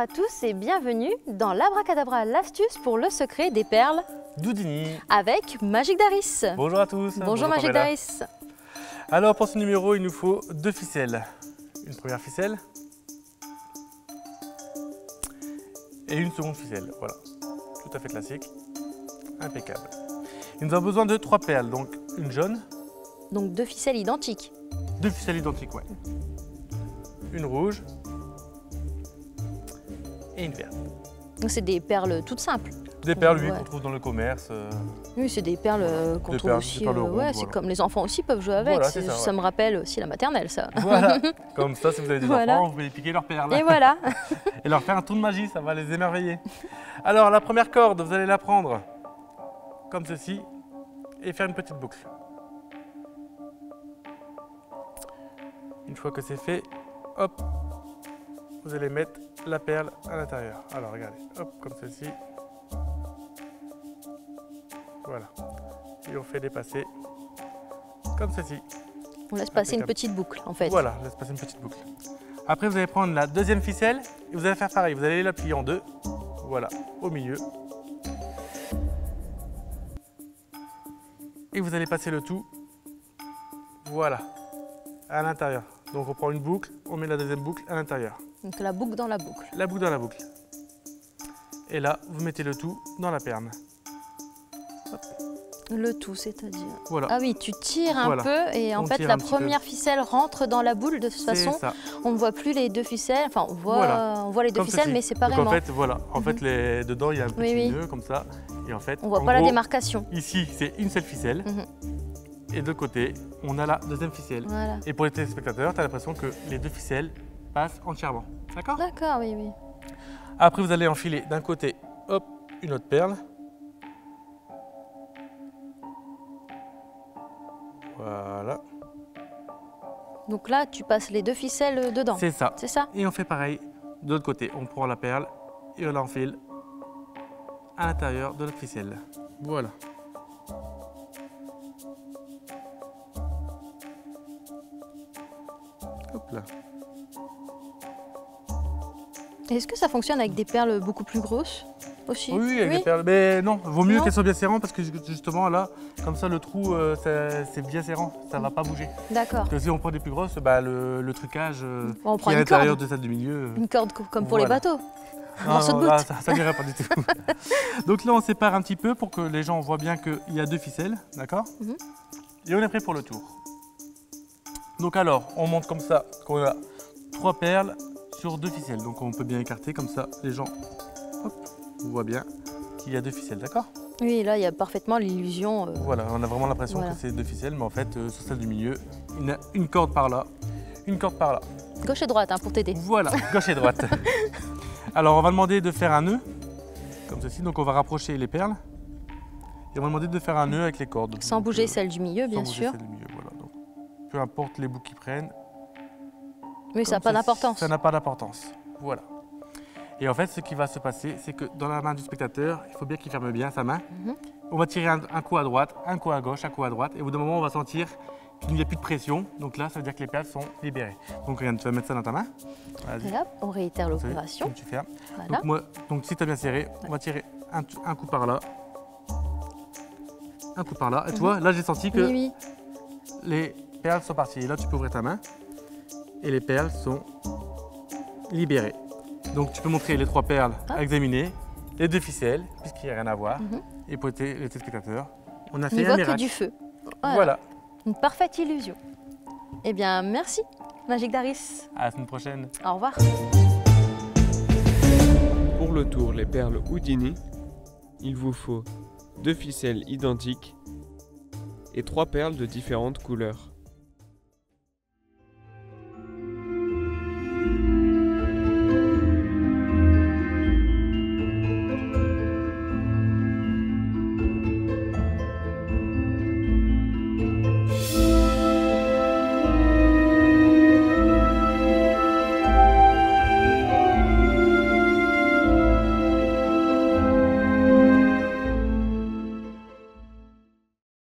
à tous et bienvenue dans l'Abracadabra, l'astuce pour le secret des perles d'Houdini avec Magic Daris. Bonjour à tous. Bonjour Magic Daris. Alors pour ce numéro, il nous faut 2 ficelles. Une première ficelle et une seconde ficelle. Voilà, tout à fait classique, impeccable. Il nous a besoin de 3 perles, donc une jaune. Donc 2 ficelles identiques. 2 ficelles identiques, ouais. Une rouge et une verte. Donc c'est des perles toutes simples. Des perles, oui, qu'on trouve dans le commerce. Oui, c'est des perles qu'on trouve aussi. Ouais, c'est comme les enfants aussi peuvent jouer avec. Voilà, ça me rappelle aussi la maternelle, ça. Voilà, comme ça, si vous avez des enfants, vous pouvez piquer leurs perles. Et voilà. Et leur faire un tour de magie, ça va les émerveiller. Alors, la première corde, vous allez la prendre comme ceci et faire une petite boucle. Une fois que c'est fait, hop, vous allez mettre la perle à l'intérieur. Alors, regardez, hop, comme ceci. Voilà. Et on fait dépasser comme ceci. On laisse passer une petite boucle, en fait. Voilà, on laisse passer une petite boucle. Après, vous allez prendre la deuxième ficelle et vous allez faire pareil. Vous allez la plier en deux. Voilà, au milieu. Et vous allez passer le tout, voilà, à l'intérieur. Donc on prend une boucle, on met la deuxième boucle à l'intérieur. Donc la boucle dans la boucle. La boucle dans la boucle. Et là, vous mettez le tout dans la perle. Hop. Le tout, c'est-à-dire voilà. Ah oui, tu tires un peu et en fait la première ficelle rentre dans la boule. De toute façon, on ne voit plus les 2 ficelles. Enfin, on voit les 2 ficelles, mais séparément. Donc en fait, voilà. En fait, dedans, il y a un petit nœud comme ça. Et en fait, on ne voit pas la démarcation. Ici, c'est une seule ficelle. Et de l'autre côté, on a la deuxième ficelle. Voilà. Et pour les téléspectateurs, tu as l'impression que les 2 ficelles passent entièrement. D'accord? D'accord, oui, oui. Après, vous allez enfiler d'un côté, hop, une autre perle. Voilà. Donc là, tu passes les 2 ficelles dedans. C'est ça. C'est ça. Et on fait pareil de l'autre côté. On prend la perle et on l'enfile à l'intérieur de notre ficelle. Voilà. Hop là. Est-ce que ça fonctionne avec des perles beaucoup plus grosses aussi? Oui, avec des perles. Mais non, vaut mieux qu'elles soient bien serrantes parce que justement là, comme ça, le trou, c'est bien serrant, ça ne va pas bouger. D'accord. Parce que si on prend des plus grosses, le trucage on qui est à l'intérieur de celle du milieu. Une corde comme pour les bateaux. Un morceau de bout. Là, ça n'irait pas du tout. Donc là, on sépare un petit peu pour que les gens voient bien qu'il y a 2 ficelles, d'accord? Et on est prêt pour le tour. Donc alors, on monte comme ça, qu'on a 3 perles sur 2 ficelles. Donc on peut bien écarter comme ça, les gens, hop, on voit bien qu'il y a 2 ficelles, d'accord? Oui, là il y a parfaitement l'illusion. Voilà, on a vraiment l'impression que c'est 2 ficelles, mais en fait, sur celle du milieu, il y a une corde par là, une corde par là. Gauche et droite, hein, pour t'aider. Voilà, gauche et droite. Alors on va demander de faire un nœud, comme ceci, donc on va rapprocher les perles. Et on va demander de faire un nœud avec les cordes. Sans bouger celle du milieu, bien sûr. Celle du milieu, voilà. Donc, peu importe les bouts qu'ils prennent. Oui, ça n'a pas d'importance. Ça n'a pas d'importance, voilà. Et en fait, ce qui va se passer, c'est que dans la main du spectateur, il faut bien qu'il ferme bien sa main. On va tirer un coup à droite, un coup à gauche, un coup à droite. Et au bout d'un moment, on va sentir qu'il n'y a plus de pression. Donc là, ça veut dire que les perles sont libérées. Donc regarde, tu vas mettre ça dans ta main. Et hop, on réitère l'opération. Tu fermes. Voilà. Donc si tu as bien serré, on va tirer un coup par là. Un coup par là. Et tu vois, là, j'ai senti que les perles sont parties. Et là, tu peux ouvrir ta main. Et les perles sont libérées. Donc tu peux montrer les 3 perles à examiner, les 2 ficelles, puisqu'il n'y a rien à voir. Et pour les téléspectateurs, on a fait un miracle. Que du feu. Voilà. Une parfaite illusion. Eh bien, merci Magic Daris. À la semaine prochaine. Au revoir. Pour le tour les perles Houdini, il vous faut 2 ficelles identiques et 3 perles de différentes couleurs.